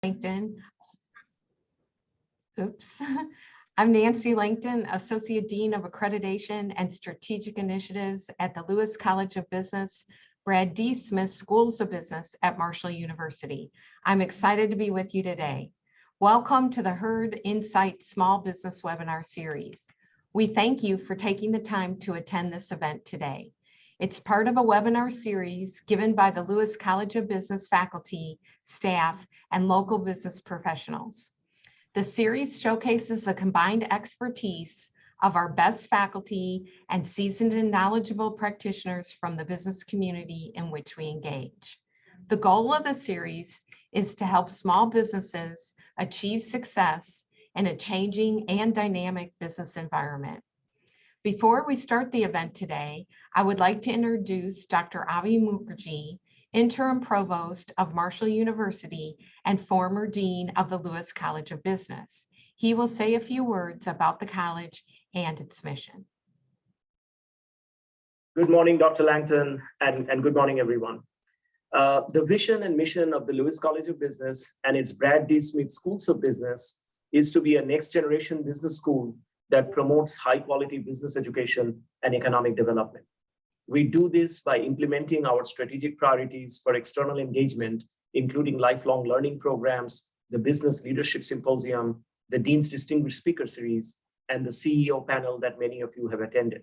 Langton. Oops. I'm Nancy Langton, Associate Dean of Accreditation and Strategic Initiatives at the Lewis College of Business, Brad D. Smith Schools of Business at Marshall University. I'm excited to be with you today. Welcome to the Herd Insight Small Business Webinar Series. We thank you for taking the time to attend this event today. It's part of a webinar series given by the Lewis College of Business faculty, staff, and local business professionals. The series showcases the combined expertise of our best faculty and seasoned and knowledgeable practitioners from the business community in which we engage. The goal of the series is to help small businesses achieve success in a changing and dynamic business environment. Before we start the event today, I would like to introduce Dr. Avi Mukherjee, Interim Provost of Marshall University and former Dean of the Lewis College of Business. He will say a few words about the college and its mission. Good morning, Dr. Langton, and good morning, everyone. The vision and mission of the Lewis College of Business and its Brad D. Smith Schools of Business is to be a next-generation business school that promotes high-quality business education and economic development. We do this by implementing our strategic priorities for external engagement, including lifelong learning programs, the Business Leadership Symposium, the Dean's Distinguished Speaker Series, and the CEO panel that many of you have attended.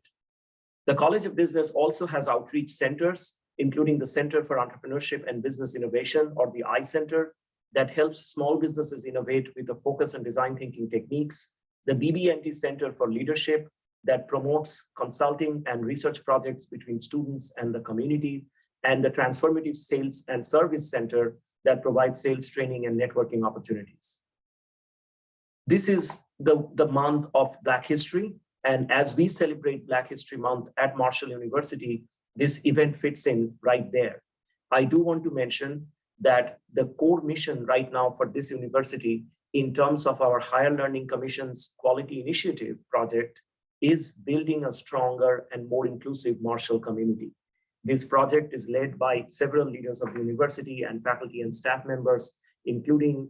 The College of Business also has outreach centers, including the Center for Entrepreneurship and Business Innovation, or the I Center, that helps small businesses innovate with a focus on design thinking techniques, the BB&T Center for Leadership that promotes consulting and research projects between students and the community, and the Transformative Sales and Service Center that provides sales training and networking opportunities. This is the month of Black History, and as we celebrate Black History Month at Marshall University, this event fits in right there. I do want to mention that the core mission right now for this university in terms of our Higher Learning Commission's Quality Initiative project is building a stronger and more inclusive Marshall community. This project is led by several leaders of the university and faculty and staff members, including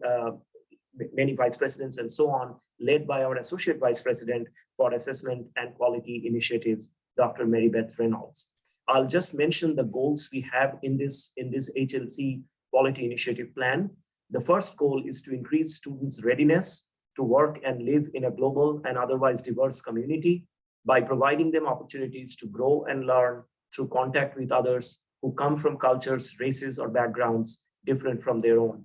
many vice presidents and so on, led by our Associate Vice President for Assessment and Quality Initiatives, Dr. Mary Beth Reynolds. I'll just mention the goals we have in this HLC Quality Initiative Plan. The first goal is to increase students' readiness to work and live in a global and otherwise diverse community by providing them opportunities to grow and learn through contact with others who come from cultures, races, or backgrounds different from their own.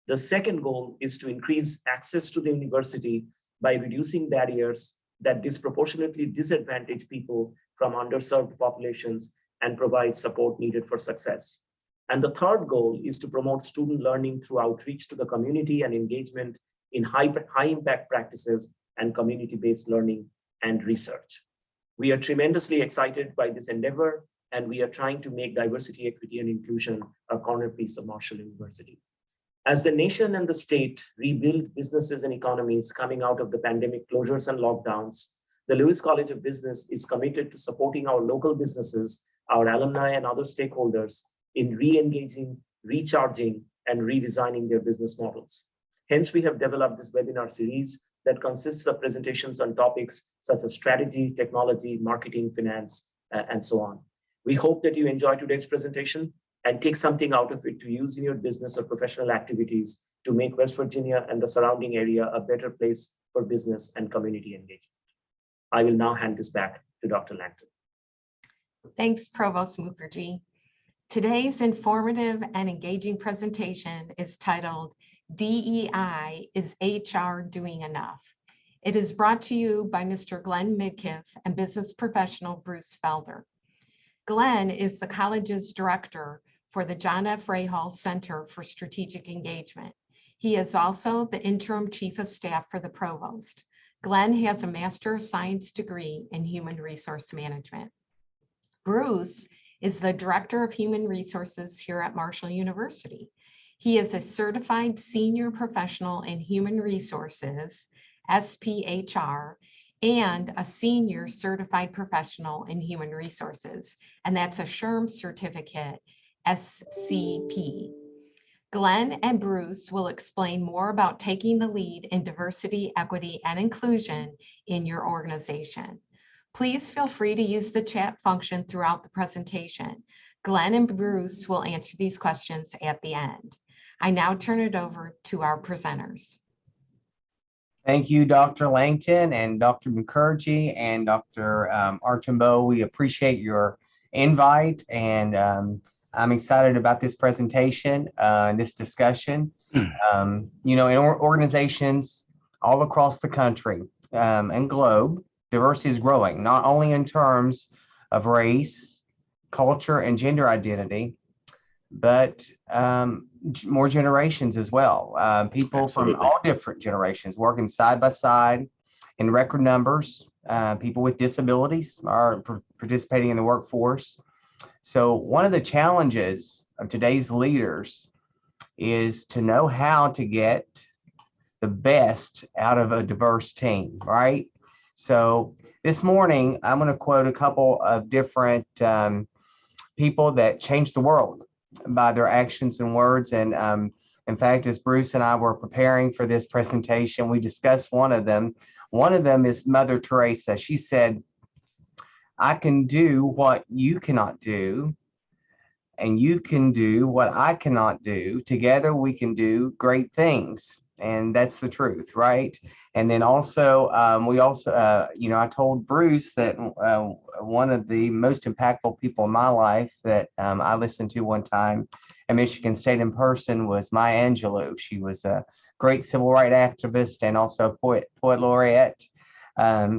The second goal is to increase access to the university by reducing barriers that disproportionately disadvantage people from underserved populations and provide support needed for success. And the third goal is to promote student learning through outreach to the community and engagement in high impact practices and community-based learning and research. We are tremendously excited by this endeavor, and we are trying to make diversity, equity, and inclusion a corner piece of Marshall University. As the nation and the state rebuild businesses and economies coming out of the pandemic closures and lockdowns, the Lewis College of Business is committed to supporting our local businesses, our alumni, and other stakeholders in re-engaging, recharging, and redesigning their business models. Hence, we have developed this webinar series that consists of presentations on topics such as strategy, technology, marketing, finance, and so on. We hope that you enjoy today's presentation and take something out of it to use in your business or professional activities to make West Virginia and the surrounding area a better place for business and community engagement. I will now hand this back to Dr. Langton. Thanks, Provost Mukherjee. Today's informative and engaging presentation is titled DEI, Is HR Doing Enough? It is brought to you by Mr. Glenn Midkiff and business professional Bruce Felder. Glenn is the college's director for the John F. Rahal Center for Strategic Engagement. He is also the interim chief of staff for the provost. Glenn has a Master of Science degree in Human Resource Management. Bruce is the Director of Human Resources here at Marshall University. He is a certified senior professional in human resources, SPHR, and a senior certified professional in human resources, and that's a SHRM certificate, SCP. Glenn and Bruce will explain more about taking the lead in diversity, equity, and inclusion in your organization. Please feel free to use the chat function throughout the presentation. Glenn and Bruce will answer these questions at the end. I now turn it over to our presenters. Thank you, Dr. Langton and Dr. Mukherjee and Dr. Archambault. We appreciate your invite, and I'm excited about this presentation and this discussion. You know, in organizations all across the country and globe, diversity is growing, not only in terms of race, culture, and gender identity, but more generations as well. People Absolutely. from all different generations working side by side in record numbers. People with disabilities are participating in the workforce. So one of the challenges of today's leaders is to know how to get the best out of a diverse team, right? So this morning, I'm going to quote a couple of different people that changed the world by their actions and words. And in fact, as Bruce and I were preparing for this presentation, we discussed one of them. One of them is Mother Teresa. She said, "I can do what you cannot do, and you can do what I cannot do. Together we can do great things." And that's the truth, right? And then also, you know, I told Bruce that one of the most impactful people in my life that I listened to one time at Michigan State in person was Maya Angelou. She was a great civil rights activist and also a poet laureate.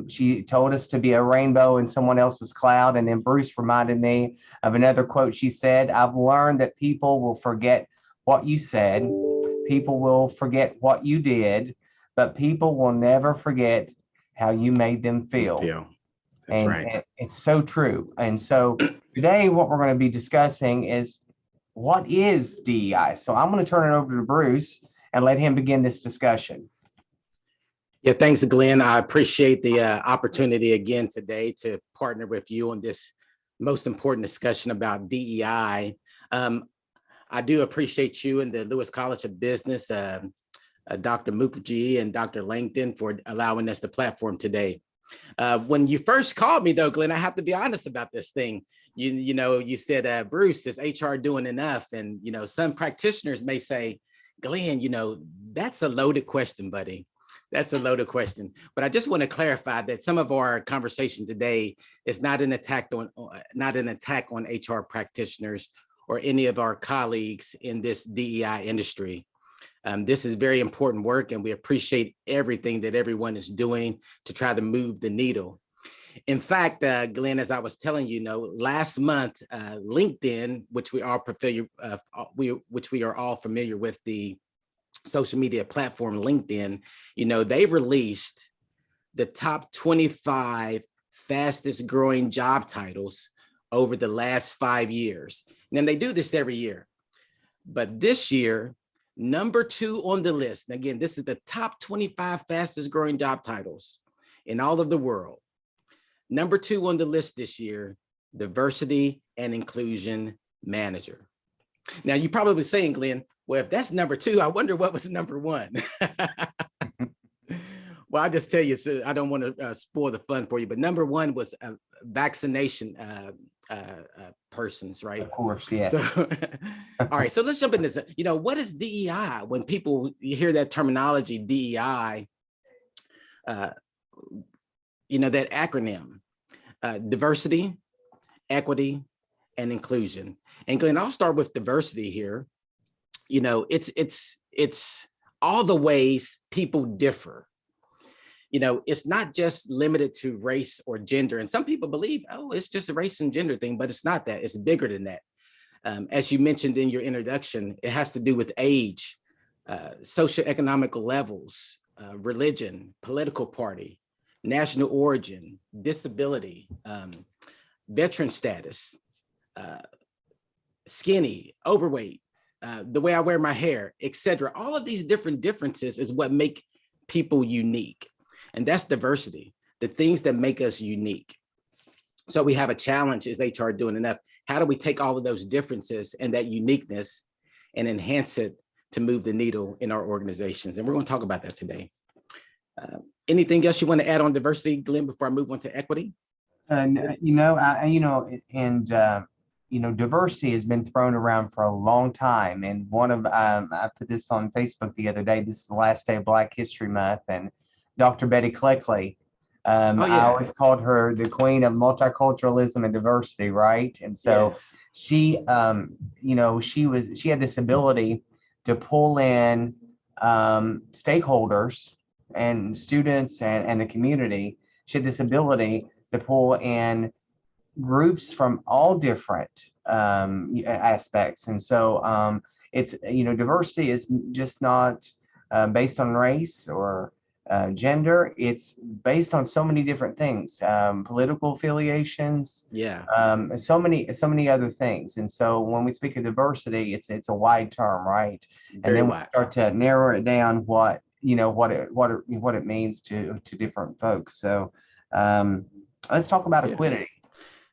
She told us to be a rainbow in someone else's cloud. And then Bruce reminded me of another quote she said, "I've learned that people will forget what you said. People will forget what you did, but people will never forget how you made them feel." That's and, right. and it's so true. And so today what we're going to be discussing is what is DEI. So I'm going to turn it over to Bruce and let him begin this discussion. Yeah, thanks, Glenn. I appreciate the opportunity again today to partner with you on this most important discussion about DEI. I do appreciate you and the Lewis College of Business, Dr. Mukherjee and Dr. Langton for allowing us the platform today. When you first called me though, Glenn, I have to be honest about this thing. You know, you said, "Bruce, is HR doing enough?" And, you know, some practitioners may say, "Glenn, you know, that's a loaded question, buddy. That's a loaded question." But I just want to clarify that some of our conversation today is not an attack on HR practitioners or any of our colleagues in this DEI industry. This is very important work, and we appreciate everything that everyone is doing to try to move the needle. In fact, Glenn, as I was telling you, last month, LinkedIn, which we are all familiar with, the social media platform LinkedIn, they released the top 25 fastest growing job titles over the last 5 years. And they do this every year. But this year, number 2 on the list, and again, this is the top 25 fastest growing job titles in all of the world. Number 2 on the list this year, diversity and inclusion manager. Now, you're probably saying, Glenn, well, if that's number 2, I wonder what was number 1. Well, I'll just tell you, so I don't want to spoil the fun for you, but number 1 was vaccination persons, right? Of course, yeah. So, all right, so let's jump into this. What is DEI? When people hear that terminology, DEI, that acronym, diversity, equity, and inclusion. And Glenn, I'll start with diversity here. It's all the ways people differ. It's not just limited to race or gender. And some people believe, oh, it's just a race and gender thing, but it's not that. It's bigger than that. As you mentioned in your introduction, it has to do with age, socioeconomic levels, religion, political party, national origin, disability, veteran status, skinny, overweight, the way I wear my hair, etc. All of these different differences is what make people unique. And that's diversity, the things that make us unique. So we have a challenge. Is HR doing enough? How do we take all of those differences and that uniqueness and enhance it to move the needle in our organizations. And we're going to talk about that today. Anything else you want to add on diversity, Glenn, before I move on to equity? Diversity has been thrown around for a long time. And I put this on Facebook the other day. This is the last day of Black History Month, and Dr. Betty Cleckley. I always called her the queen of multiculturalism and diversity, right? And so she had this ability to pull in stakeholders and students and the community. She had this ability to pull in groups from all different aspects. And so it's, diversity is just not based on race or gender. It's based on so many different things, political affiliations, so many other things. And so when we speak of diversity, it's a wide term, right? And then we start to narrow it down what it means to different folks. So let's talk about equity.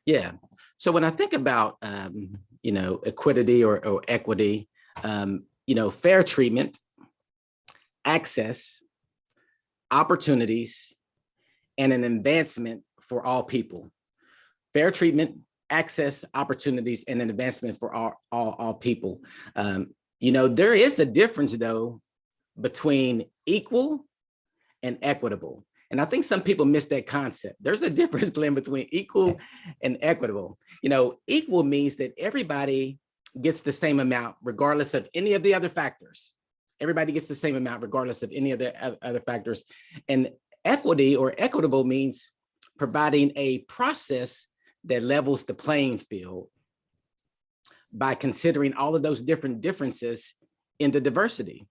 Yeah. So when I think about equity or equity, fair treatment, access, opportunities, and an advancement for all people. Fair treatment, access, opportunities, and an advancement for all people. There is a difference, though, between equal and equitable. And I think some people miss that concept. There's a difference, Glenn, between equal and equitable. Equal means that everybody gets the same amount regardless of any of the other factors. Everybody gets the same amount regardless of any of the other factors. And equity or equitable means providing a process that levels the playing field by considering all of those different differences in the diversity.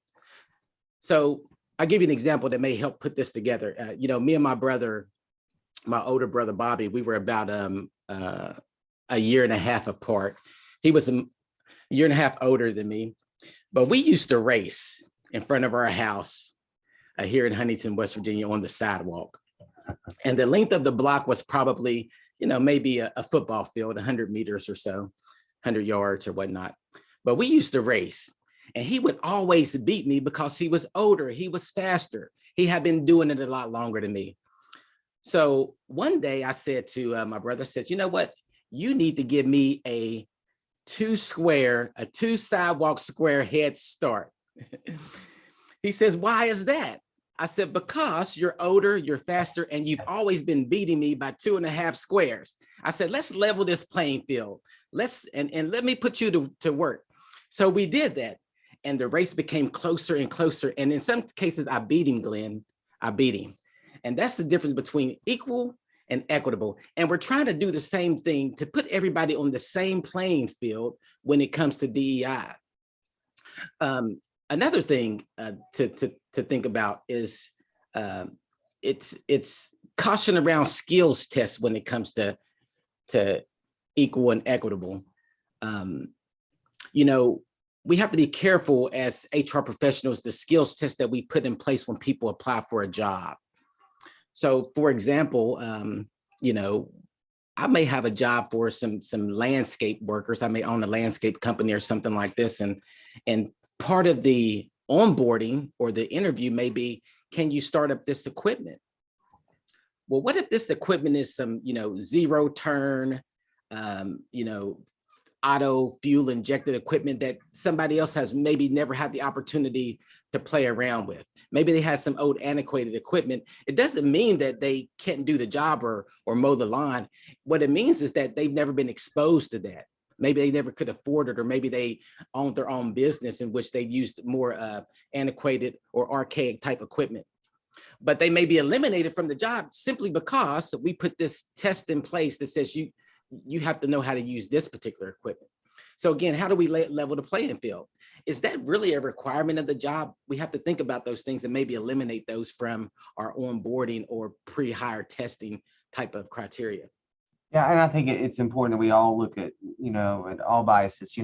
So I'll give you an example that may help put this together. Me and my brother, my older brother, Bobby, we were about a year and a half apart. He was a year and a half older than me, but we used to race in front of our house here in Huntington, West Virginia on the sidewalk. And the length of the block was probably, maybe a football field, 100 meters or so, 100 yards or whatnot. But we used to race. And he would always beat me because he was older, he was faster. He had been doing it a lot longer than me. So one day I said to my brother, I said, you know what? You need to give me a two sidewalk square head start. He says, why is that? I said, because you're older, you're faster, and you've always been beating me by 2.5 squares. I said, let's level this playing field. And let me put you to work. So we did that. And the race became closer and closer. And in some cases, I beat him, Glenn. I beat him. And that's the difference between equal and equitable. And we're trying to do the same thing to put everybody on the same playing field when it comes to DEI. Another thing to think about is it's caution around skills tests when it comes to equal and equitable. We have to be careful as HR professionals, the skills test that we put in place when people apply for a job. So for example, I may have a job for some landscape workers. I may own a landscape company or something like this. And part of the onboarding or the interview may be, can you start up this equipment? Well, what if this equipment is some, zero turn, auto fuel injected equipment that somebody else has maybe never had the opportunity to play around with. Maybe they had some old antiquated equipment. It doesn't mean that they can't do the job or mow the lawn. What it means is that they've never been exposed to that. Maybe they never could afford it, or maybe they owned their own business in which they've used more antiquated or archaic type equipment. But they may be eliminated from the job simply because we put this test in place that says you have to know how to use this particular equipment. So again, how do we level the playing field? Is that really a requirement of the job? We have to think about those things and maybe eliminate those from our onboarding or pre-hire testing type of criteria. Yeah, and I think it's important that we all look at, at all biases.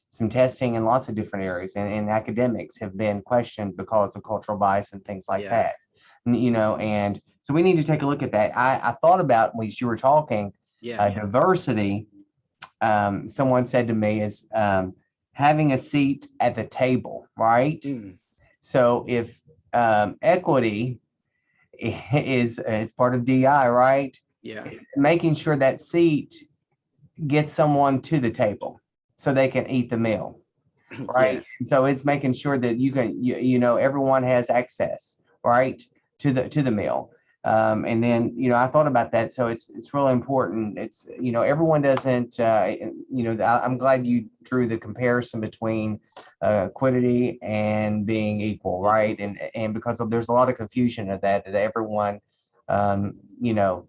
Some testing in lots of different areas and academics have been questioned because of cultural bias and things like that. And so we need to take a look at that. I thought about, when you were talking, diversity. Someone said to me is, having a seat at the table, right? Mm, So if equity is it's part of DI, right? yeah. It's making sure that seat gets someone to the table so they can eat the meal, right? Yes. So it's making sure that everyone has access, right, to the meal. And then, I thought about that. So it's really important. It's, everyone doesn't, I'm glad you drew the comparison between equity and being equal, right? And because there's a lot of confusion of that everyone, um, you know,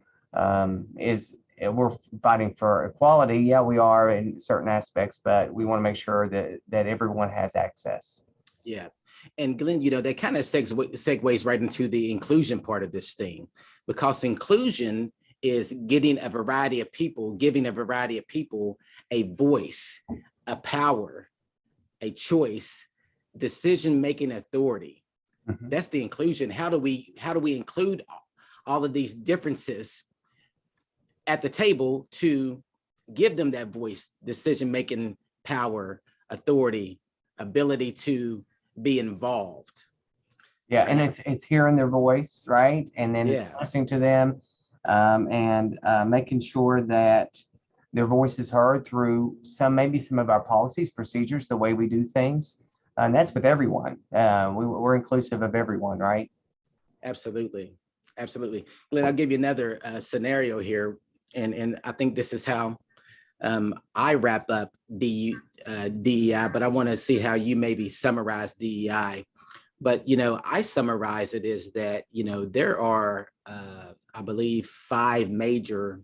is we're fighting for equality. Yeah, we are in certain aspects, but we want to make sure that everyone has access. Yeah. And Glenn, that kind of segues right into the inclusion part of this thing, because inclusion is giving a variety of people a voice, a power, a choice, decision-making authority. Mhm. That's the inclusion. How do we include all of these differences at the table to give them that voice, decision-making power, authority, ability to be involved? Yeah, and Right. it's hearing their voice, right? And then it's Yeah. listening to them, and making sure that their voice is heard through maybe some of our policies, procedures, the way we do things. And that's with everyone. We're inclusive of everyone, right? Absolutely. Absolutely. Glenn, I'll give you another scenario here. And I think this is how I wrap up DEI, but I want to see how you maybe summarize DEI. But, I summarize it is that, there are, I believe, 5 major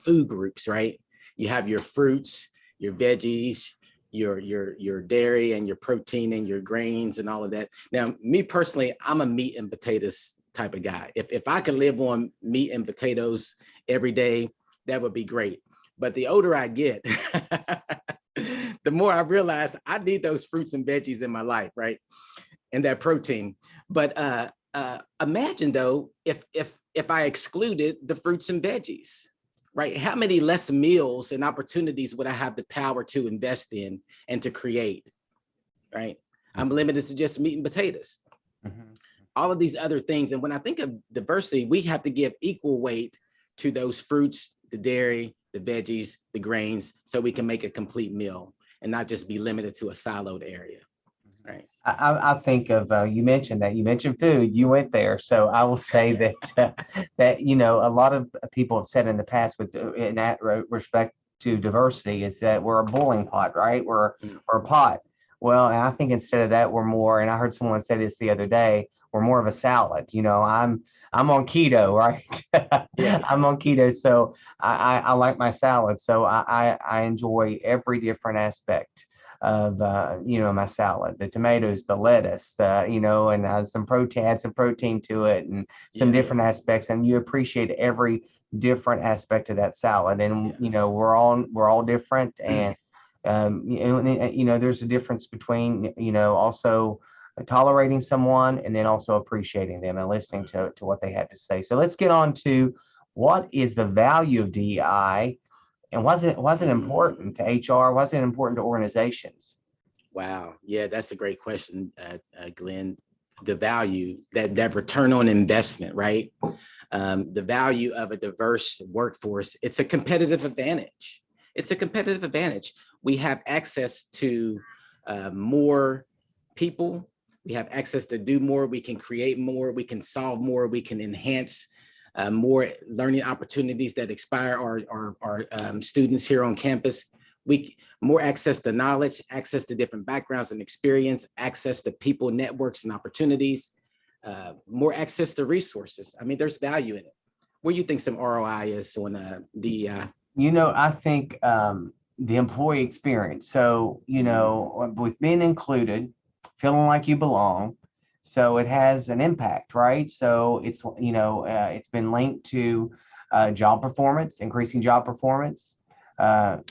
food groups, right? You have your fruits, your veggies, your dairy and your protein and your grains and all of that. Now, me personally, I'm a meat and potatoes type of guy. If I could live on meat and potatoes every day, that would be great. But the older I get, the more I realize I need those fruits and veggies in my life, right? And that protein. But imagine though, if I excluded the fruits and veggies, right? How many less meals and opportunities would I have the power to invest in and to create, right? I'm limited to just meat and potatoes. Mhm. All of these other things. And when I think of diversity, we have to give equal weight to those fruits, the dairy, the veggies, the grains, so we can make a complete meal and not just be limited to a siloed area, right? I think of you mentioned food. You went there, so I will say that a lot of people have said in the past in that respect to diversity is that we're a boiling pot, right? We're a pot. Well, and I think instead of that, we're more. And I heard someone say this the other day. We're more of a salad. I'm on keto, right? Yeah. I'm on keto, so I like my salad. So I enjoy every different aspect of my salad, the tomatoes, the lettuce, and add some protein to it, and some Yeah. different aspects, and you appreciate every different aspect of that salad. And Yeah. we're all different, and there's a difference between also tolerating someone and then also appreciating them and listening to what they have to say. So let's get on to what is the value of DEI. And was it important to HR? Was it important to organizations? Wow. Yeah, that's a great question, Glenn. The value, that return on investment, right? The value of a diverse workforce, it's a competitive advantage. It's a competitive advantage. We have access to more people. We have access to do more. We can create more. We can solve more. We can enhance more learning opportunities that inspire our students here on campus. More access to knowledge, access to different backgrounds and experience, access to people, networks, and opportunities, more access to resources. I mean, there's value in it. What do you think some ROI is on DEI? I think the employee experience. So, with being included, feeling like you belong, so it has an impact, right? So it's been linked to job performance, increasing job performance,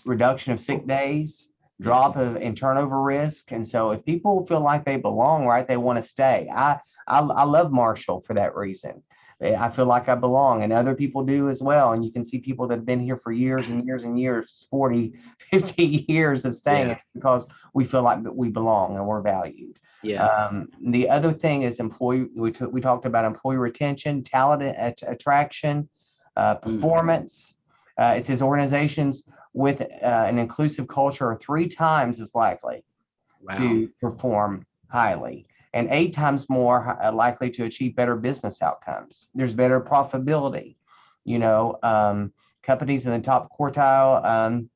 reduction of sick days, Yes. drop of in turnover risk. And so if people feel like they belong, right, they want to stay. I love Marshall for that reason. I feel like I belong, and other people do as well. And you can see people that have been here for years and years and years, 40, 50 years of staying. Yeah. It's because we feel like that we belong and we're valued. Yeah. The other thing is we talked about employee retention, talent attraction, performance. It says organizations with an inclusive culture are 3 times as likely Wow. to perform highly and 8 times more likely to achieve better business outcomes. There's better profitability. Companies in the top quartile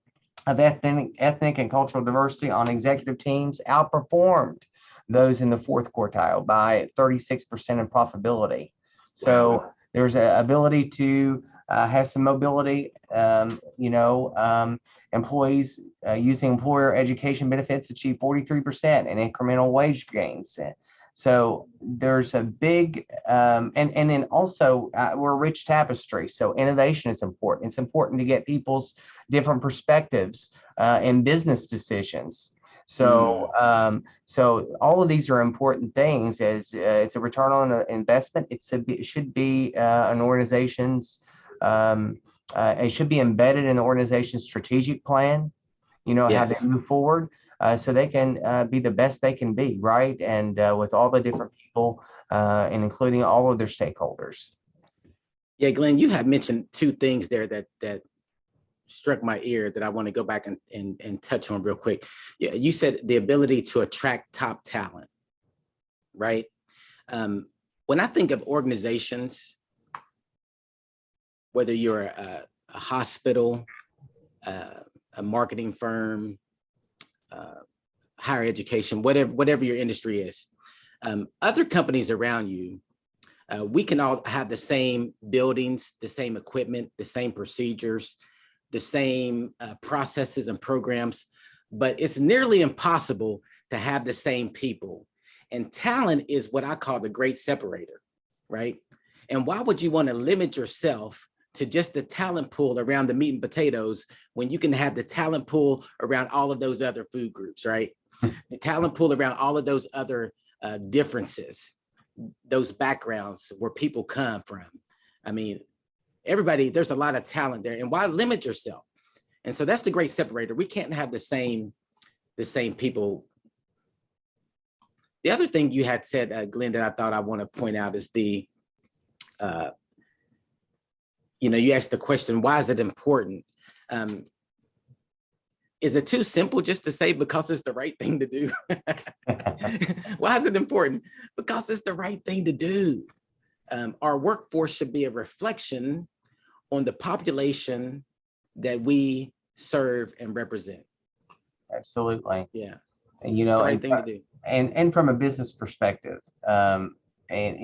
of ethnic and cultural diversity on executive teams outperformed those in the 4th quartile by 36% in profitability. So Wow. there's an ability to have some mobility. Employees using employer education benefits achieve 43% in incremental wage gains. So there's a big, and then also we're a rich tapestry. So innovation is important. It's important to get people's different perspectives in business decisions. So all of these are important things. As it's a return on investment. It should be an organization's. It should be embedded in the organization's strategic plan. How Yes. they move forward. So they can be the best they can be, right? And with all the different people and including all of their stakeholders. Yeah, Glenn, you had mentioned 2 things there that struck my ear that I want to go back and touch on real quick. Yeah, you said the ability to attract top talent, right? When I think of organizations, whether you're a hospital, a marketing firm, higher education, whatever your industry is, other companies around you, we can all have the same buildings, the same equipment, the same procedures, the same processes and programs, but it's nearly impossible to have the same people. And talent is what I call the great separator, right? And why would you want to limit yourself to just the talent pool around the meat and potatoes when you can have the talent pool around all of those other food groups, right? The talent pool around all of those other differences, those backgrounds where people come from. I mean, everybody, there's a lot of talent there, and why limit yourself? And so that's the great separator. We can't have the same people. The other thing you had said, Glenn, that I thought I want to point out is the, you asked the question, why is it important? Is it too simple just to say because it's the right thing to do? Why is it important? Because it's the right thing to do. Our workforce should be a reflection on the population that we serve and represent. Absolutely. Yeah. And, It's the right thing to do. And from a business perspective, and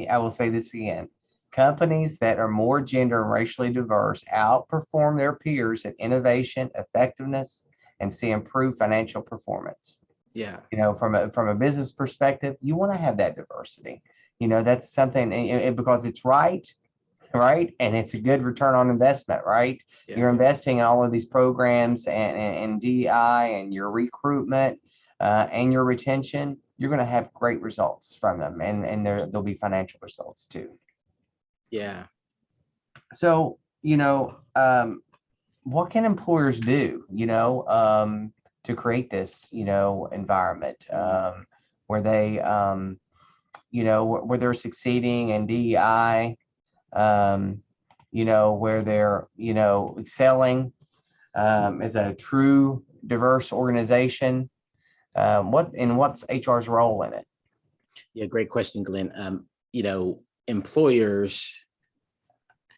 I will say this again, companies that are more gender and racially diverse outperform their peers in innovation, effectiveness, and see improved financial performance. Yeah. From a business perspective, you want to have that diversity. That's something, because it's right, and it's a good return on investment, right? Yeah. You're investing in all of these programs and DEI and your recruitment and your retention. You're going to have great results from them, and there'll be financial results too. Yeah. So, what can employers do, to create this, environment where they, where they're succeeding in DEI, where they're, excelling as a true diverse organization? What's HR's role in it? Yeah, great question, Glenn. Employers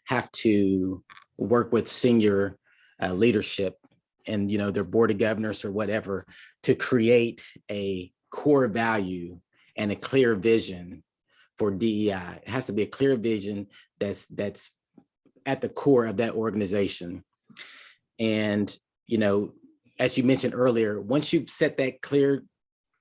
have to work with senior leadership and, their board of governors or whatever to create a core value and a clear vision for DEI. It has to be a clear vision that's at the core of that organization. And, as you mentioned earlier, once you've set that clear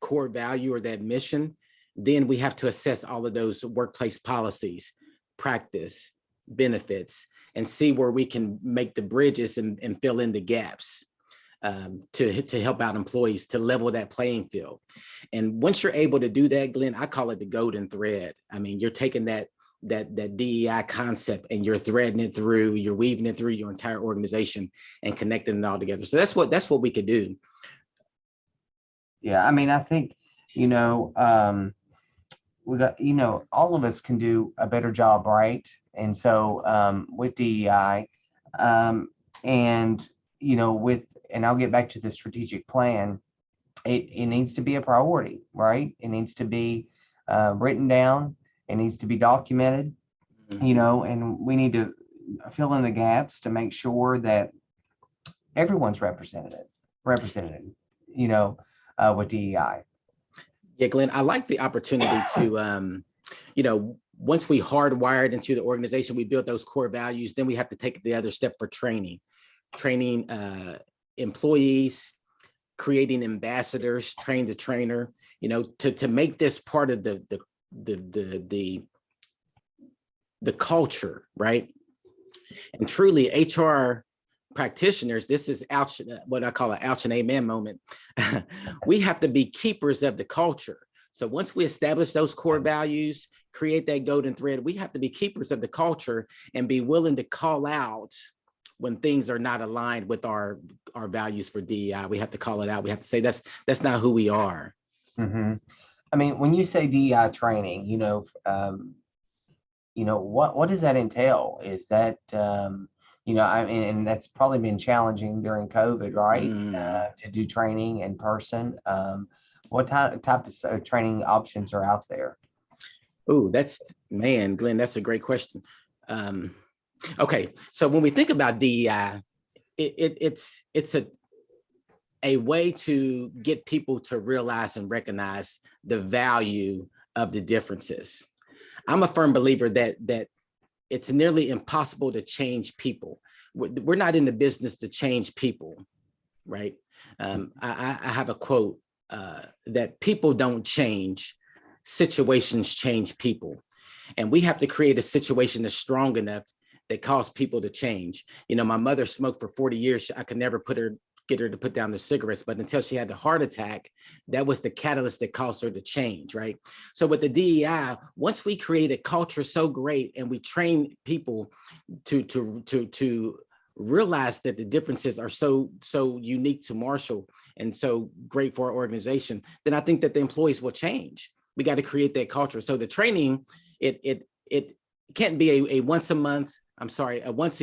core value or that mission, then we have to assess all of those workplace policies, practice, benefits, and see where we can make the bridges and fill in the gaps to help out employees to level that playing field. And once you're able to do that, Glenn, I call it the golden thread. I mean, you're taking that that DEI concept, and you're threading it through, you're weaving it through your entire organization and connecting it all together. So that's what we could do. Yeah, I mean, I think, we got, all of us can do a better job, right? And so with DEI, and and I'll get back to the strategic plan. It needs to be a priority, right? It needs to be written down. It needs to be documented, and we need to fill in the gaps to make sure that everyone's represented, with DEI. Yeah, Glenn, I like the opportunity to, once we hardwired into the organization, we built those core values, then we have to take the other step for training employees, creating ambassadors, train the trainer, to make this part of the culture, right? And truly HR practitioners, this is what I call an ouch and amen moment. We have to be keepers of the culture. So once we establish those core values, create that golden thread, we have to be keepers of the culture and be willing to call out when things are not aligned with our values for DEI. We have to call it out. We have to say that's not who we are. Mm-hmm. I mean, when you say DEI training, what does that entail? Is that I mean, and that's probably been challenging during COVID, right? To do training in person. What type of training options are out there? Oh, Glenn, that's a great question. Okay, so when we think about DEI, it's a way to get people to realize and recognize the value of the differences. I'm a firm believer that it's nearly impossible to change people. We're not in the business to change people, right? I have a quote that people don't change, situations change people. And we have to create a situation that's strong enough that cause people to change. My mother smoked for 40 years. I could never get her to put down the cigarettes, but until she had the heart attack, that was the catalyst that caused her to change, right? So with the DEI, once we create a culture so great and we train people to realize that the differences are so unique to Marshall and so great for our organization, then I think that the employees will change. We got to create that culture. So the training, it can't be a once a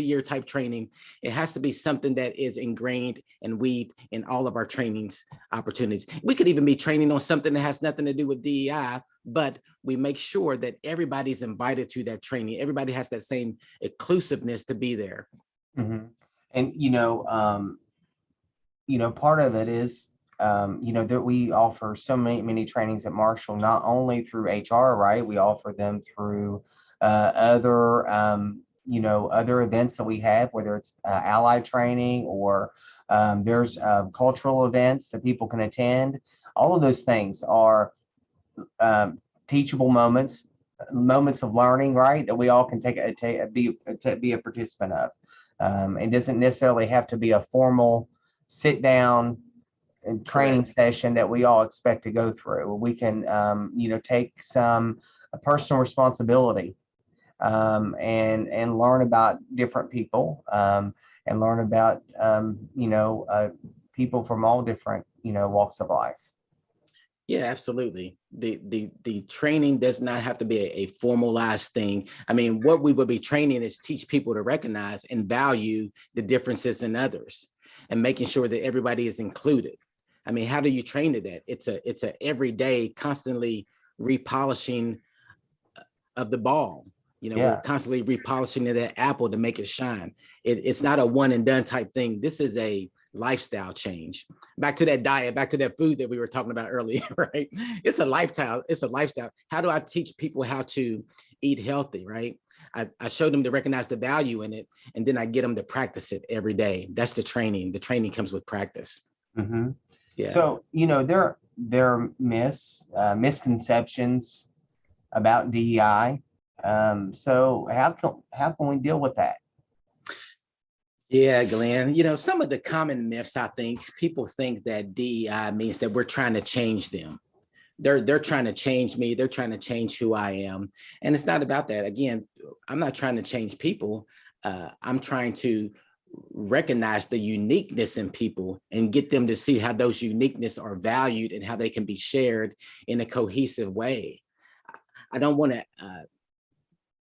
year type training. It has to be something that is ingrained and weaved in all of our trainings opportunities. We could even be training on something that has nothing to do with DEI, but we make sure that everybody's invited to that training. Everybody has that same inclusiveness to be there. Mm-hmm. And part of it is that we offer so many trainings at Marshall, not only through HR, right? We offer them through other events that we have, whether it's allied training or there's cultural events that people can attend. All of those things are teachable moments of learning, right? That we all can be a participant of. It doesn't necessarily have to be a formal sit down and training session that we all expect to go through. We can, take some personal responsibility and learn about different people and learn about, people from all different, walks of life. Yeah, absolutely. The training does not have to be a formalized thing. I mean, what we would be training is teach people to recognize and value the differences in others and making sure that everybody is included. I mean, how do you train to that? It's a everyday, constantly repolishing of the ball. We're constantly repolishing that apple to make it shine. It's not a one and done type thing. This is a lifestyle change. Back to that diet, back to that food that we were talking about earlier, right? It's a lifestyle. It's a lifestyle. How do I teach people how to eat healthy, right? I show them to recognize the value in it, and then I get them to practice it every day. That's the training. The training comes with practice. Mm-hmm. Yeah. So, there are misconceptions about DEI. So how can we deal with that? Yeah, Glenn, some of the common myths, I think people think that DEI means that we're trying to change them. they're trying to change me. They're trying to change who I am. And it's not about that. Again, I'm not trying to change people. I'm trying to recognize the uniqueness in people and get them to see how those uniqueness are valued and how they can be shared in a cohesive way. I don't want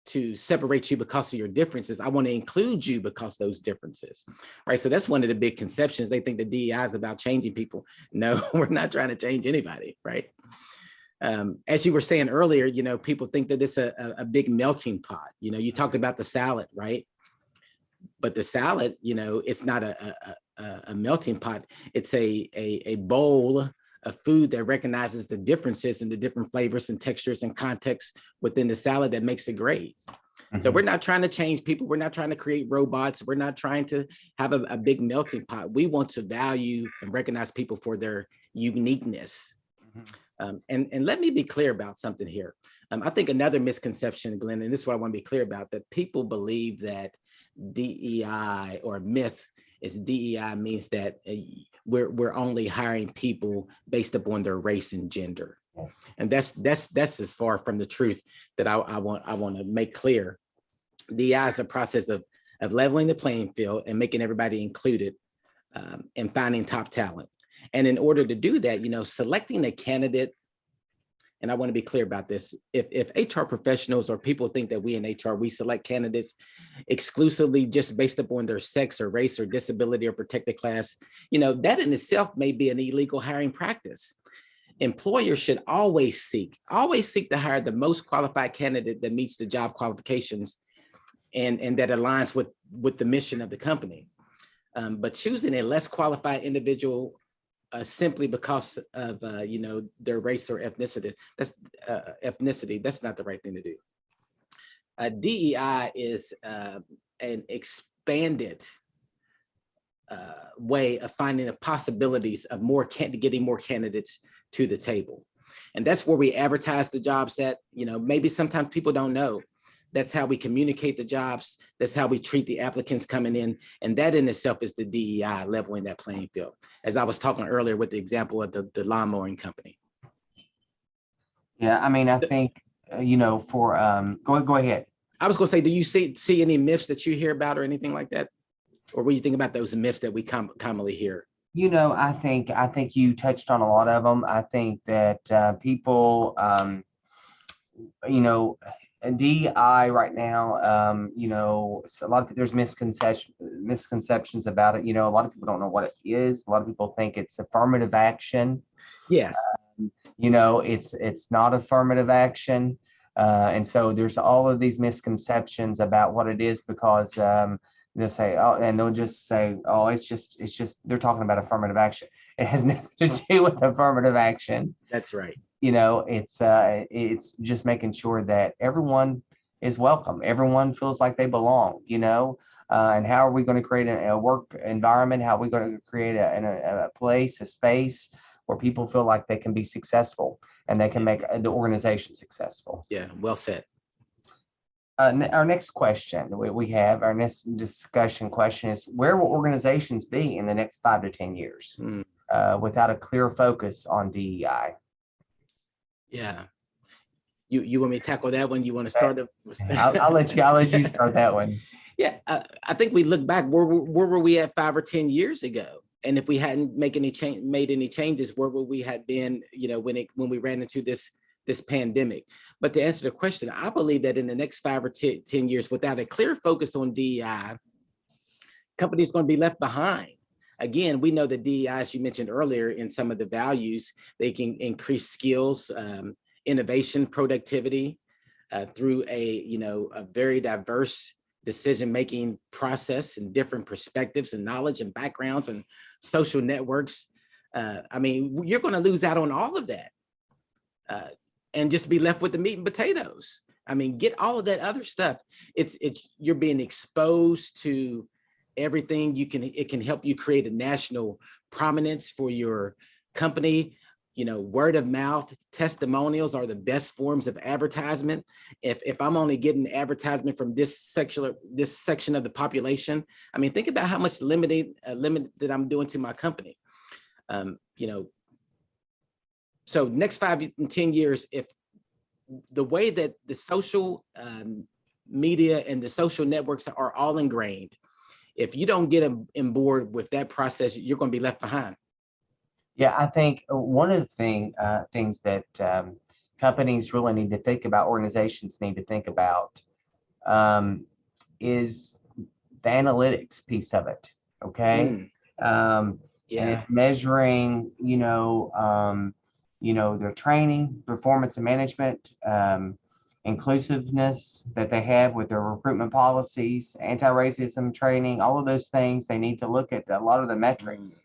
to separate you because of your differences. I want to include you because of those differences, right? So that's one of the big conceptions. They think the DEI is about changing people. No, we're not trying to change anybody, right? As you were saying earlier, you know, people think that it's a big melting pot. You know, you talked about the salad, right? But the salad, you know, it's not a melting pot. It's a bowl of food that recognizes the differences and the different flavors and textures and contexts within the salad that makes it great. Mm-hmm. So we're not trying to change people. We're not trying to create robots. We're not trying to have a big melting pot. We want to value and recognize people for their uniqueness. Mm-hmm. And let me be clear about something here. I think another misconception, Glenn, and this is what I want to be clear about, that people believe that DEI or myth is DEI means that we're only hiring people based upon their race and gender. Yes. And that's as far from the truth that I want to make clear. DEI is a process of leveling the playing field and making everybody included and finding top talent. And in order to do that, you know, selecting a candidate, and I want to be clear about this, if HR professionals or people think that we in HR, we select candidates exclusively just based upon their sex or race or disability or protected class, you know, that in itself may be an illegal hiring practice. Employers should always seek to hire the most qualified candidate that meets the job qualifications and that aligns with the mission of the company. But choosing a less qualified individual simply because of you know, their race or ethnicity, that's not the right thing to do. DEI is an expanded way of finding the possibilities of getting more candidates to the table. And that's where we advertise the jobs at. You know, maybe sometimes people don't know. That's how we communicate the jobs. That's how we treat the applicants coming in. And that in itself is the DEI, leveling that playing field. As I was talking earlier with the example of the lawn mowing company. Yeah, I mean, I think, you know, for, go ahead. I was gonna say, do you see any myths that you hear about or anything like that? Or what do you think about those myths that we commonly hear? You know, I think you touched on a lot of them. I think that people, you know, DEI right now, you know, a lot of there's misconceptions about it. You know, a lot of people don't know what it is. A lot of people think it's affirmative action. Yes. You know, it's not affirmative action. And so there's all of these misconceptions about what it is because they'll say, oh, and they'll just say, oh, it's just they're talking about affirmative action. It has nothing to do with affirmative action. That's right. You know, it's just making sure that everyone is welcome. Everyone feels like they belong, you know, and how are we going to create a work environment? How are we going to create a place, a space where people feel like they can be successful and they can make the organization successful? Yeah, well said. Our next question we have, our next discussion question is, where will organizations be in the next 5 to 10 years without a clear focus on DEI? Yeah. You want me to tackle that one? You want to start? I'll let you start that one. Yeah, I think we look back, where were we at 5 or 10 years ago? And if we hadn't made any changes, where would we have been, you know, when we ran into this pandemic? But to answer the question, I believe that in the next 5 or 10 years, without a clear focus on DEI, companies going to be left behind. Again, we know that DEI, as you mentioned earlier, in some of the values, they can increase skills, innovation, productivity through a very diverse decision-making process and different perspectives and knowledge and backgrounds and social networks. I mean, you're going to lose out on all of that and just be left with the meat and potatoes. I mean, get all of that other stuff. You're being exposed to everything. It can help you create a national prominence for your company. You know, word of mouth, testimonials are the best forms of advertisement. If I'm only getting advertisement from this section of the population, I mean, think about how much limit that I'm doing to my company. You know, So next 5 and 10 years, if the way that the social media and the social networks are all ingrained, if you don't get them in board with that process, you're going to be left behind. Yeah, I think one of the things that companies really need to think about, organizations need to think about, is the analytics piece of it. Okay. And Yeah. it's measuring, their training, performance and management, inclusiveness that they have with their recruitment policies, anti-racism training, all of those things. They need to look at a lot of the metrics.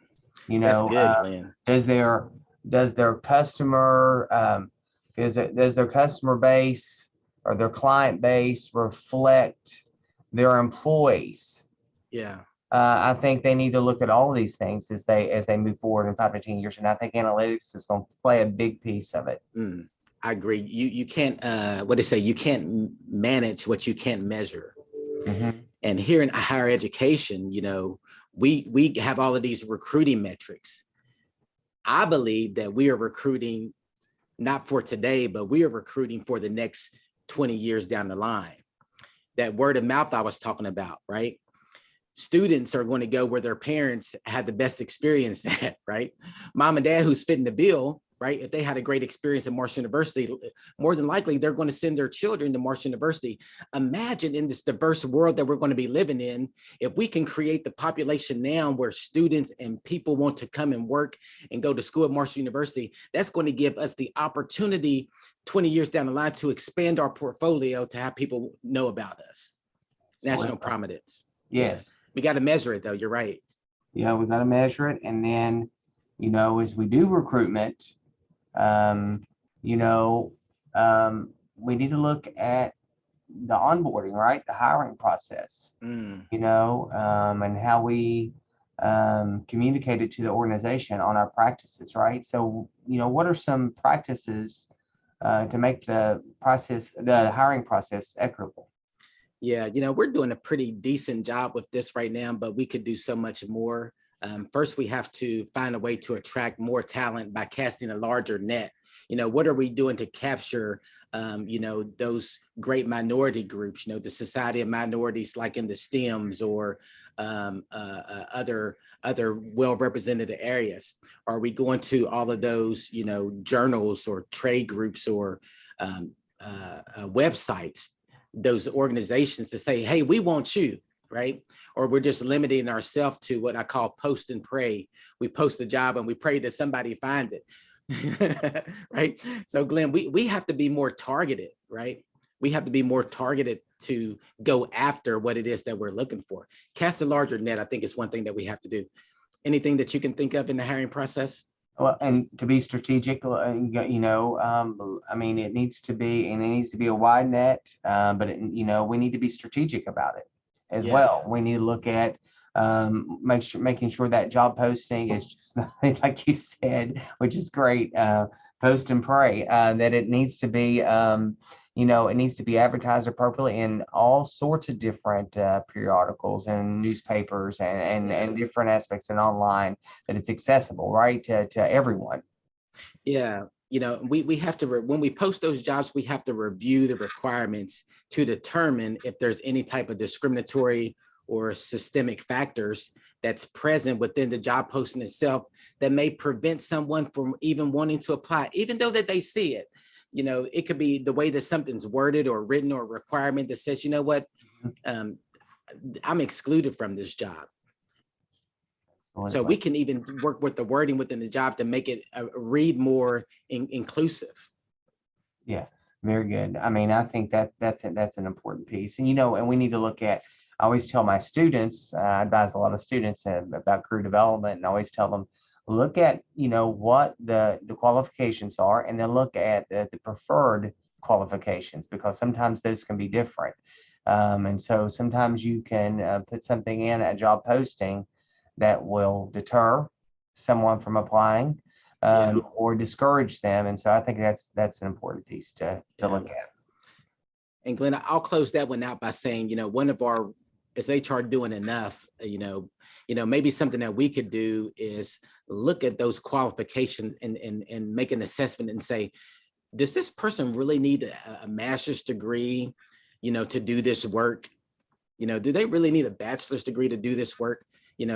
That's good, Glenn. Does their customer does their customer base or their client base reflect their employees? Yeah. I think they need to look at all of these things as they move forward in 5 to 10 years, and I think analytics is going to play a big piece of it. I agree. You can't what they say, you can't manage what you can't measure. And here in higher education, we have all of these recruiting metrics. I believe that we are recruiting not for today, but we are recruiting for the next 20 years down the line. That word of mouth I was talking about, right? Students are going to go where their parents had the best experience at, right? Mom and dad who's fitting the bill, right? If they had a great experience at Marshall University, more than likely they're going to send their children to Marshall University. Imagine in this diverse world that we're going to be living in, if we can create the population now where students and people want to come and work and go to school at Marshall University, that's going to give us the opportunity 20 years down the line to expand our portfolio to have people know about us. National prominence. Yes. We got to measure it though. You're right. Yeah, we got to measure it. And then, as we do recruitment, we need to look at the onboarding, right? The hiring process, and how we communicate it to the organization on our practices, right? So, what are some practices to make the hiring process equitable? Yeah, we're doing a pretty decent job with this right now, but we could do so much more. First, we have to find a way to attract more talent by casting a larger net. What are we doing to capture, those great minority groups, the Society of Minorities, like in the STEMs or other well-represented areas? Are we going to all of those, journals or trade groups or websites, those organizations to say, hey, we want you, right? Or we're just limiting ourselves to what I call post and pray. We post a job and we pray that somebody find it, right? So Glenn, we have to be more targeted, right? We have to be more targeted to go after what it is that we're looking for. Cast a larger net, I think is one thing that we have to do. Anything that you can think of in the hiring process? Well, and to be strategic, I mean, it needs to be a wide net, but we need to be strategic about it as well. We need to look at making sure that job posting is just not, like you said, which is great, post and pray, that it needs to be, it needs to be advertised appropriately in all sorts of different periodicals and newspapers and different aspects and online, that it's accessible, right, to everyone. Yeah, we have to, when we post those jobs, we have to review the requirements to determine if there's any type of discriminatory or systemic factors that's present within the job posting itself that may prevent someone from even wanting to apply, even though that they see it. It could be the way that something's worded or written or a requirement that says, I'm excluded from this job. So we can even work with the wording within the job to make it read more inclusive. Yeah, very good. I mean, I think that's an important piece. And, and we need to look at, I always tell my students, I advise a lot of students about career development, and I always tell them, look at, what the qualifications are, and then look at the preferred qualifications, because sometimes those can be different. And so sometimes you can put something in a job posting that will deter someone from applying or discourage them. And so I think that's an important piece to look at. And Glenn, I'll close that one out by saying, one of our is HR doing enough? Maybe something that we could do is look at those qualifications and make an assessment and say, does this person really need a master's degree, to do this work? Do they really need a bachelor's degree to do this work?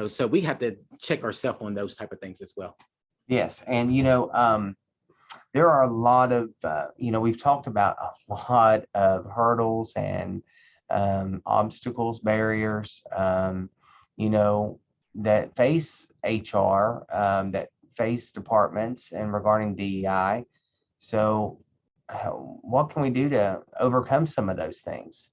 So we have to check ourselves on those type of things as well. Yes, and there are a lot of we've talked about a lot of hurdles and obstacles, barriers, that face HR, that face departments and regarding DEI. So what can we do to overcome some of those things?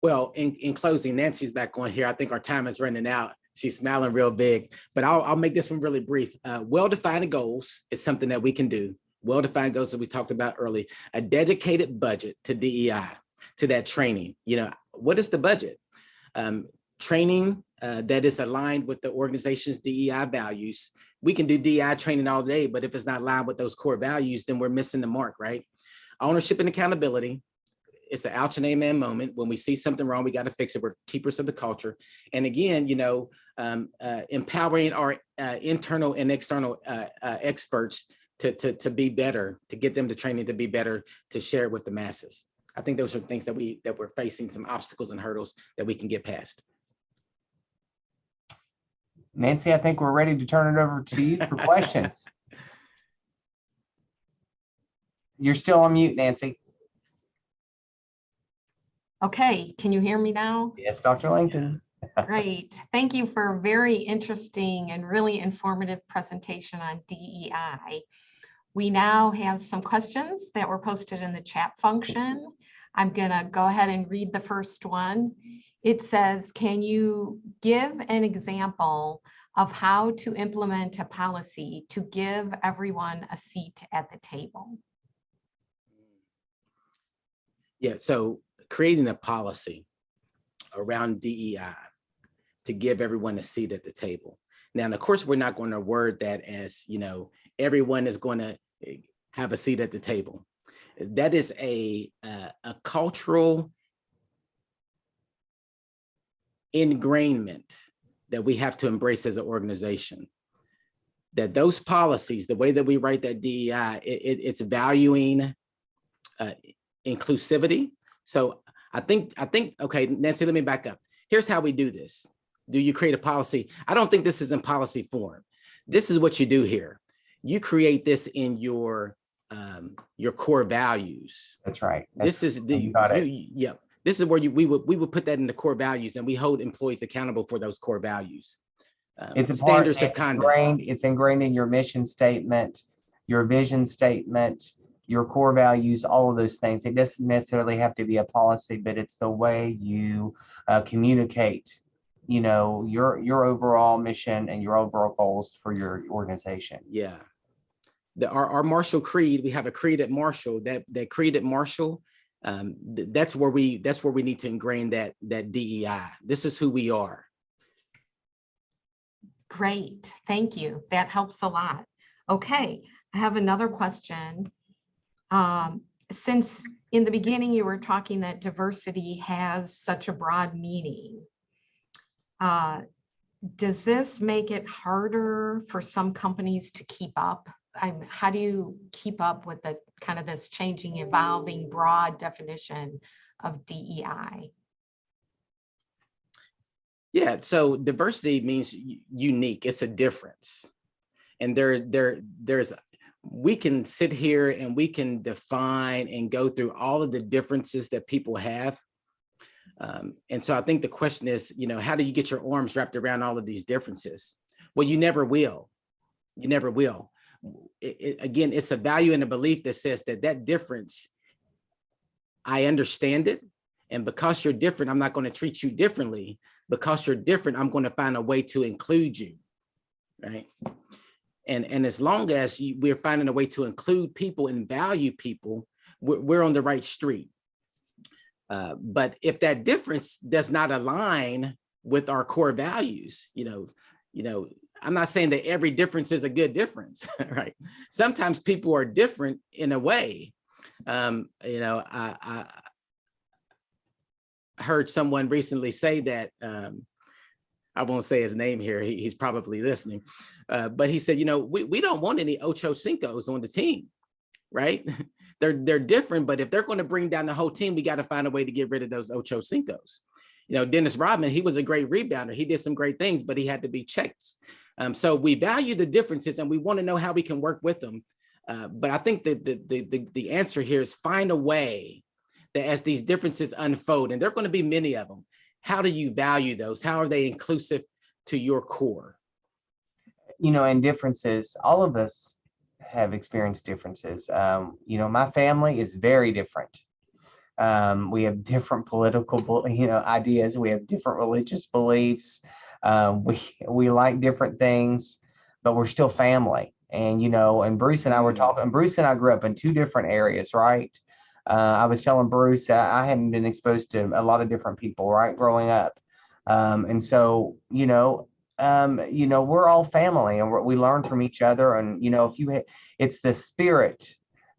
Well, in closing, Nancy's back on here. I think our time is running out. She's smiling real big, but I'll make this one really brief. Well-defined goals is something that we can do. Well-defined goals that we talked about earlier. A dedicated budget to DEI, to that training. What is the budget? Training that is aligned with the organization's DEI values. We can do DEI training all day, but if it's not aligned with those core values, then we're missing the mark, right? Ownership and accountability. It's an ouch and amen moment. When we see something wrong, we got to fix it. We're keepers of the culture. And again, empowering our internal and external experts to be better, to get them to training to be better, to share it with the masses. I think those are things that we're facing, some obstacles and hurdles that we can get past. Nancy, I think we're ready to turn it over to you for questions. You're still on mute, Nancy. Okay, can you hear me now? Yes, Dr. Langton. Great. Thank you for a very interesting and really informative presentation on DEI. We now have some questions that were posted in the chat function. I'm going to go ahead and read the first one. It says, can you give an example of how to implement a policy to give everyone a seat at the table? Yeah, so creating a policy around DEI to give everyone a seat at the table. Now, of course, we're not going to word that as, everyone is going to have a seat at the table. That is a cultural ingrainment that we have to embrace as an organization. That those policies, the way that we write that DEI, it's valuing inclusivity. So I think, okay, Nancy, let me back up. Here's how we do this. Do you create a policy? I don't think this is in policy form. This is what you do here. You create this in your core values. That's right. This is the, you got it. Yeah. This is where we would put that in the core values, and we hold employees accountable for those core values. It's a standards part, of conduct. It's ingrained in your mission statement, your vision statement, your core values, all of those things. It doesn't necessarily have to be a policy, but it's the way you communicate, your overall mission and your overall goals for your organization. Yeah. Our Marshall Creed, we have a creed at Marshall. That creed at Marshall, that's where we need to ingrain that DEI. This is who we are. Great, thank you. That helps a lot. Okay, I have another question. Since in the beginning you were talking that diversity has such a broad meaning, does this make it harder for some companies to keep up? How do you keep up with the kind of this changing, evolving, broad definition of DEI? Yeah, so diversity means unique. It's a difference. And there's we can sit here and we can define and go through all of the differences that people have. And so I think the question is, how do you get your arms wrapped around all of these differences? Well, you never will. You never will. Again, it's a value and a belief that says that difference, I understand it. And because you're different, I'm not going to treat you differently. Because you're different, I'm going to find a way to include you, right? And as long as we're finding a way to include people and value people, we're on the right street. But if that difference does not align with our core values, I'm not saying that every difference is a good difference, right? Sometimes people are different in a way. heard someone recently say that, I won't say his name here, he's probably listening, but he said, we don't want any Ocho Cinco's on the team, right? They're different, but if they're going to bring down the whole team, we got to find a way to get rid of those Ocho Cinco's. Dennis Rodman, he was a great rebounder. He did some great things, but he had to be checked. So we value the differences and we want to know how we can work with them. But I think that the answer here is find a way that as these differences unfold, and there are going to be many of them, how do you value those? How are they inclusive to your core? And differences, all of us have experienced differences. My family is very different. We have different political, ideas. We have different religious beliefs. We like different things, but we're still family. And Bruce and I were talking. Bruce and I grew up in two different areas, right? I was telling Bruce that I hadn't been exposed to a lot of different people, right, growing up. And so, we're all family, and we learn from each other. And it's the spirit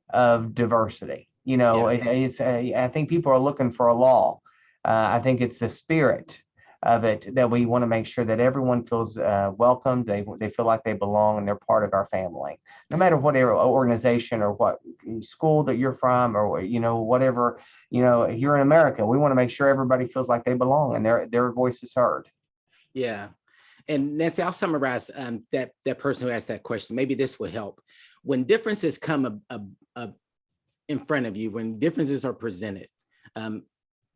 of diversity. I think people are looking for a law. I think it's the spirit of it that we want to make sure that everyone feels welcome. They feel like they belong and they're part of our family, no matter what organization or what school that you're from, or whatever. Here in America, we want to make sure everybody feels like they belong and their voice is heard. Yeah. And Nancy, I'll summarize that person who asked that question. Maybe this will help. When differences come in front of you, when differences are presented,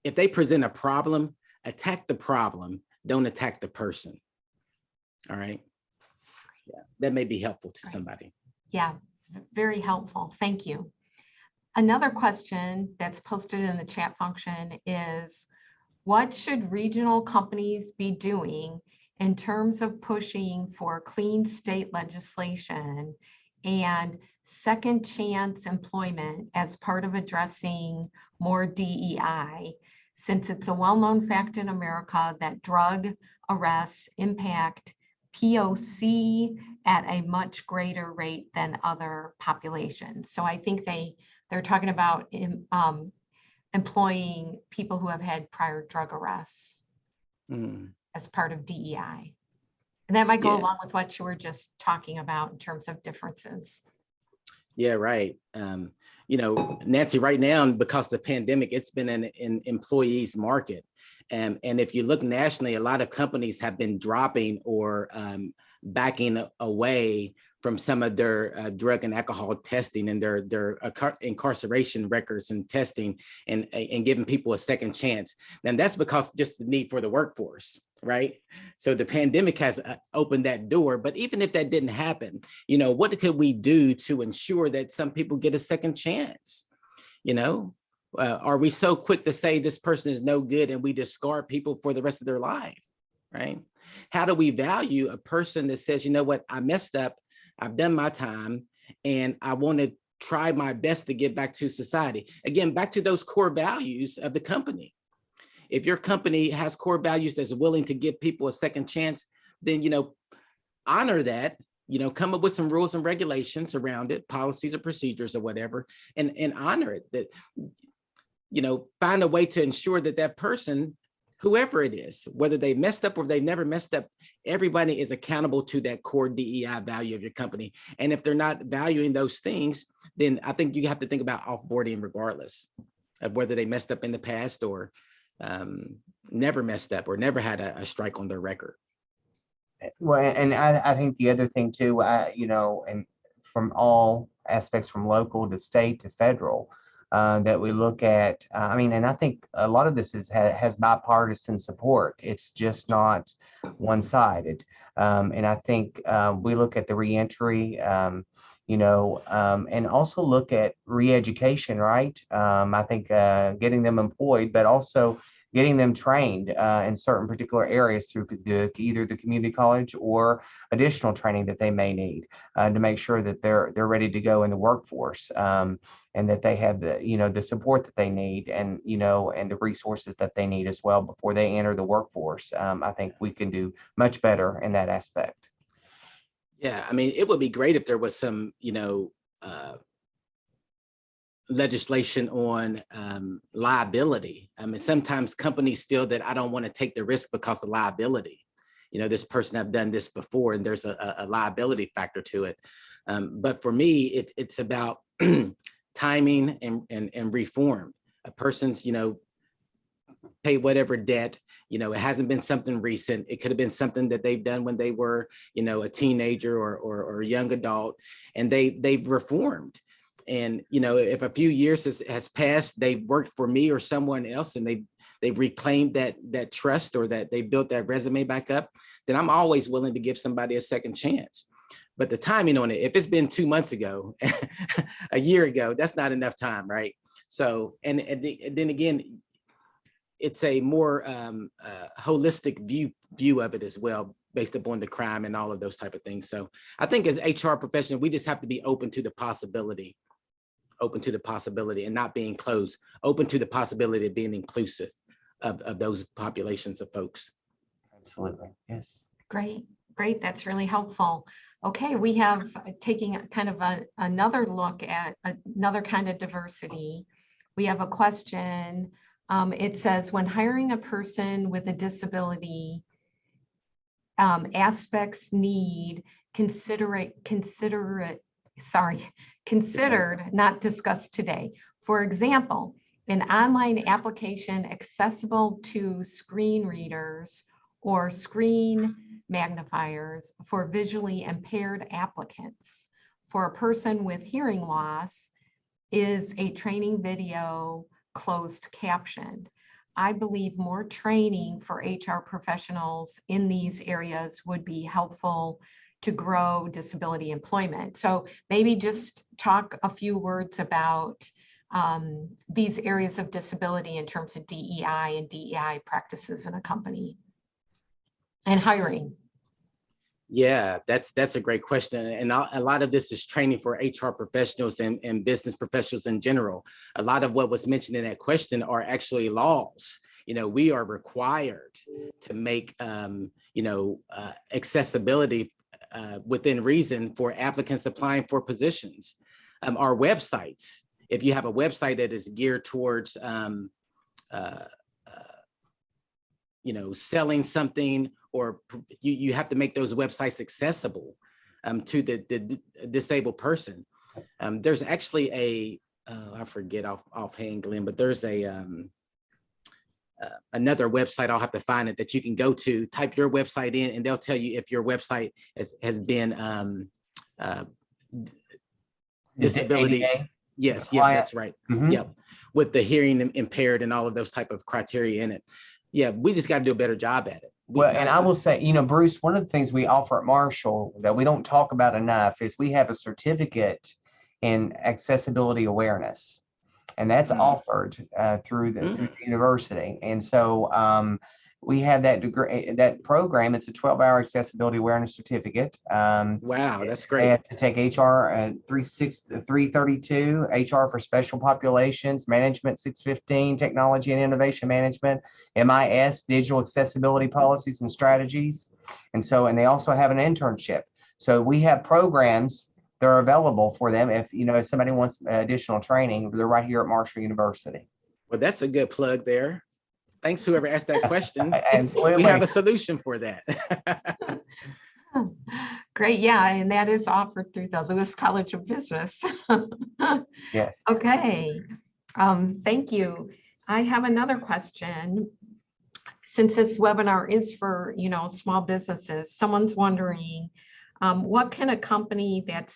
if they present a problem, attack the problem, don't attack the person. All right. Yeah, that may be helpful to somebody. Yeah, very helpful. Thank you. Another question that's posted in the chat function is, what should regional companies be doing in terms of pushing for clean state legislation and second chance employment as part of addressing more DEI, since it's a well-known fact in America that drug arrests impact POC at a much greater rate than other populations. So I think they're talking about employing people who have had prior drug arrests as part of DEI. And that might go along with what you were just talking about in terms of differences. Yeah, right. Nancy, right now, because of the pandemic, it's been an employees market. And if you look nationally, a lot of companies have been dropping or backing away from some of their drug and alcohol testing and their incarceration records and testing and giving people a second chance. And that's because just the need for the workforce, right? So the pandemic has opened that door. But even if that didn't happen, what could we do to ensure that some people get a second chance? Are we so quick to say this person is no good and we discard people for the rest of their life, right? How do we value a person that says, you know what, I messed up, I've done my time, and I want to try my best to get back to society? Again, back to those core values of the company. If your company has core values that's willing to give people a second chance, then, honor that, come up with some rules and regulations around it, policies or procedures or whatever, and honor it. That, find a way to ensure that person, whoever it is, whether they messed up or they never messed up, everybody is accountable to that core DEI value of your company. And if they're not valuing those things, then I think you have to think about offboarding regardless of whether they messed up in the past or never messed up or never had a strike on their record. Well, and I think the other thing too, and from all aspects, from local to state to federal, that we look at, and I think a lot of this has bipartisan support. It's just not one-sided. And I think we look at the reentry, and also look at re-education, right? I think getting them employed, but also getting them trained in certain particular areas through either the community college or additional training that they may need to make sure that they're ready to go in the workforce, and that they have the support that they need, and and the resources that they need as well before they enter the workforce. I think we can do much better in that aspect. Yeah, it would be great if there was some, legislation on liability. I mean, sometimes companies feel that I don't want to take the risk because of liability. You know, this person have done this before, and there's a liability factor to it. But for me, it's about timing and reform. A person's, you know, pay whatever debt, you know, it hasn't been something recent. It could have been something that they've done when they were, you know, a teenager or a young adult, and they've reformed. And, you know, if a few years has passed, they've worked for me or someone else, and they've reclaimed that trust, or that they built that resume back up, then I'm always willing to give somebody a second chance. But the timing on it, if it's been 2 months ago, a year ago, that's not enough time, right? So, and then again, it's a more holistic view of it as well, based upon the crime and all of those type of things. So I think as HR professionals, we just have to be open to the possibility and not being closed, open to the possibility of being inclusive of those populations of folks. Absolutely, yes. Great, great. That's really helpful. Okay, we have taking kind of another look at another kind of diversity. We have a question. It says, when hiring a person with a disability, aspects need considered, not discussed today. For example, an online application accessible to screen readers or screen magnifiers for visually impaired applicants. For a person with hearing loss, is a training video closed captioned? I believe more training for HR professionals in these areas would be helpful to grow disability employment. So maybe just talk a few words about these areas of disability in terms of DEI and DEI practices in a company and hiring. Yeah, that's a great question. And a lot of this is training for HR professionals and business professionals in general. A lot of what was mentioned in that question are actually laws. You know, we are required to make, accessibility within reason for applicants applying for positions. Our websites, if you have a website that is geared towards, selling something, or you have to make those websites accessible to the disabled person. There's actually I forget offhand, Glenn, but there's another website, I'll have to find it, that you can go to, type your website in, and they'll tell you if your website has been disability. ADA? Yes, yeah, that's right. Mhm. Yep, with the hearing impaired and all of those type of criteria in it. Yeah, we just got to do a better job at it. Well, and I will say, Bruce, one of the things we offer at Marshall that we don't talk about enough is we have a certificate in accessibility awareness, and that's offered through the university. And so we have that degree, that program. It's a 12-hour accessibility awareness certificate. Wow, that's great. They have to take HR 332, HR for special populations, management 615, technology and innovation management, MIS, digital accessibility policies and strategies. And they also have an internship. So we have programs that are available for them if somebody wants additional training. They're right here at Marshall University. Well, that's a good plug there. Thanks, whoever asked that question. Absolutely. We have a solution for that. Great, yeah, and that is offered through the Lewis College of Business. Yes. Okay, thank you. I have another question. Since this webinar is for small businesses, someone's wondering, what can a company that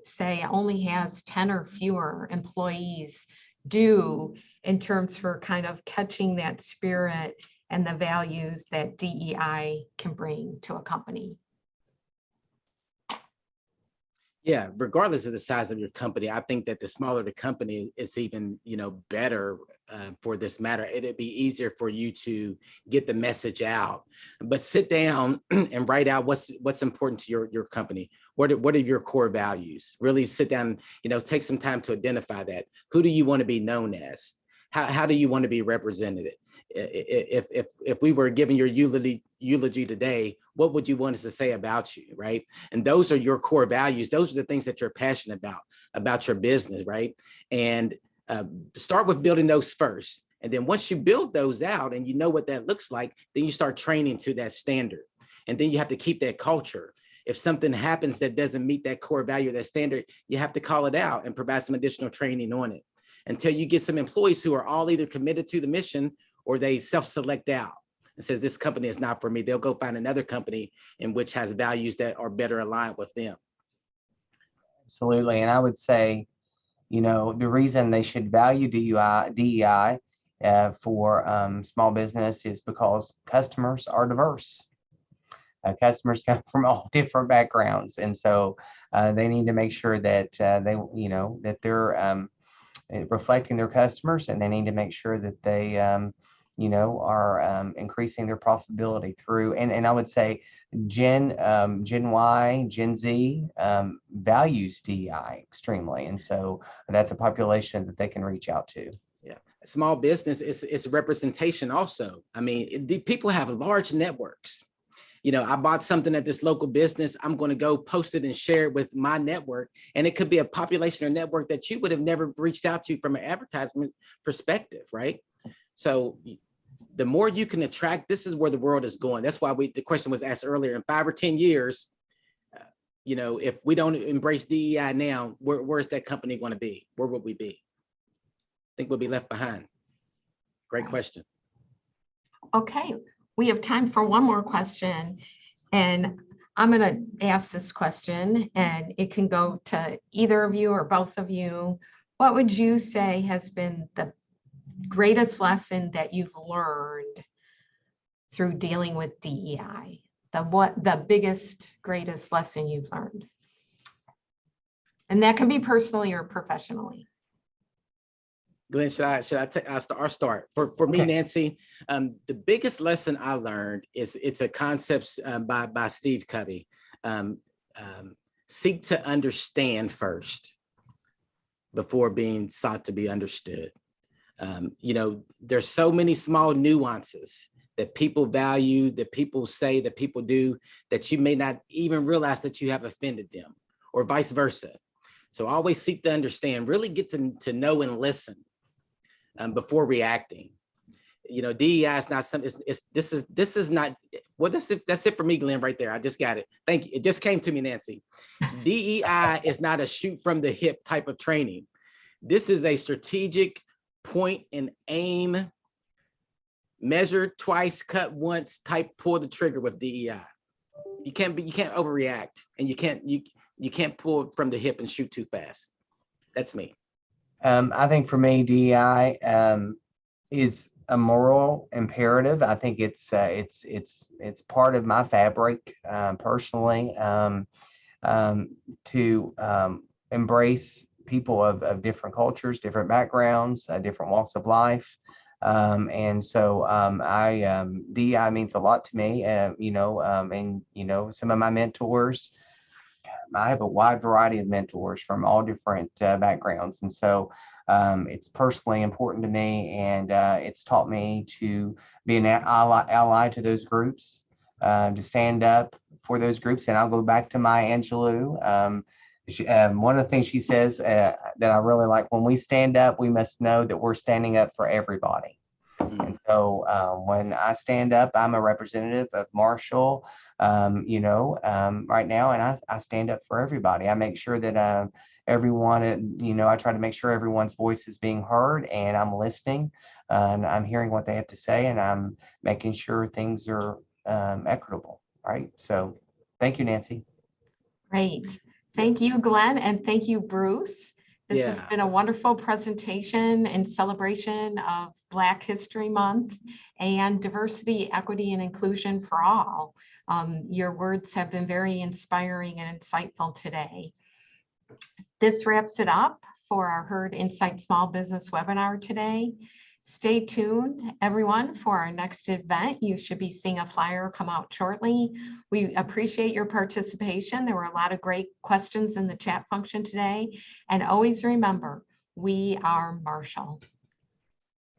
say only has 10 or fewer employees do in terms for kind of catching that spirit and the values that DEI can bring to a company? Yeah, regardless of the size of your company, I think that the smaller the company is even, better for this matter. It'd be easier for you to get the message out. But sit down and write out what's important to your company. What are your core values? Really sit down, take some time to identify that. Who do you want to be known as? How do you want to be represented? If we were giving your eulogy today, what would you want us to say about you, right? And those are your core values. Those are the things that you're passionate about your business, right? And Start with building those first. And then once you build those out and you know what that looks like, then you start training to that standard. And then you have to keep that culture. If something happens that doesn't meet that core value, that standard, you have to call it out and provide some additional training on it until you get some employees who are all either committed to the mission or they self-select out and says, this company is not for me. They'll go find another company in which has values that are better aligned with them. Absolutely. And I would say, the reason they should value DEI for small business is because customers are diverse. Customers come from all different backgrounds, and so they need to make sure that that they're reflecting their customers, and they need to make sure that they are increasing their profitability through. And I would say Gen Y, Gen Z values DEI extremely, and so that's a population that they can reach out to. Yeah, small business is representation also. I mean, people have large networks. I bought something at this local business. I'm going to go post it and share it with my network. And it could be a population or network that you would have never reached out to from an advertisement perspective, right? So the more you can attract, this is where the world is going. That's why the question was asked earlier, in 5 or 10 years, if we don't embrace DEI now, where's that company going to be? Where would we be? I think we'll be left behind. Great question. Okay. We have time for one more question, and I'm going to ask this question, and it can go to either of you or both of you. What would you say has been the greatest lesson that you've learned through dealing with DEI? The biggest, greatest lesson you've learned? And that can be personally or professionally. Glenn, I'll start. For me, Nancy, the biggest lesson I learned it's a concept by Steve Covey. Seek to understand first before being sought to be understood. There's so many small nuances that people value, that people say, that people do, that you may not even realize that you have offended them, or vice versa. So always seek to understand, really get to know and listen before reacting. DEI is not something. This is not. Well, that's it for me, Glenn. Right there, I just got it. Thank you. It just came to me, Nancy. DEI is not a shoot from the hip type of training. This is a strategic point and aim, measure twice, cut once type. Pull the trigger with DEI. You can't overreact, and you can't pull from the hip and shoot too fast. That's me. I think for me, DEI is a moral imperative. I think it's part of my fabric personally, to embrace people of different cultures, different backgrounds, different walks of life. And so DEI means a lot to me. And some of my mentors, I have a wide variety of mentors from all different backgrounds. And so it's personally important to me, and it's taught me to be an ally to those groups, to stand up for those groups. And I'll go back to Maya Angelou. One of the things she says that I really like: when we stand up, we must know that we're standing up for everybody. And so when I stand up, I'm a representative of Marshall, right now, and I stand up for everybody. I make sure that everyone, I try to make sure everyone's voice is being heard, and I'm listening, and I'm hearing what they have to say, and I'm making sure things are equitable. Right. So thank you, Nancy. Great. Thank you, Glenn, and thank you, Bruce. This has been a wonderful presentation and celebration of Black History Month and diversity, equity, and inclusion for all. Your words have been very inspiring and insightful today. This wraps it up for our Herd Insight Small Business webinar today. Stay tuned, everyone, for our next event. You should be seeing a flyer come out shortly. We appreciate your participation. There were a lot of great questions in the chat function today. And always remember, we are Marshall.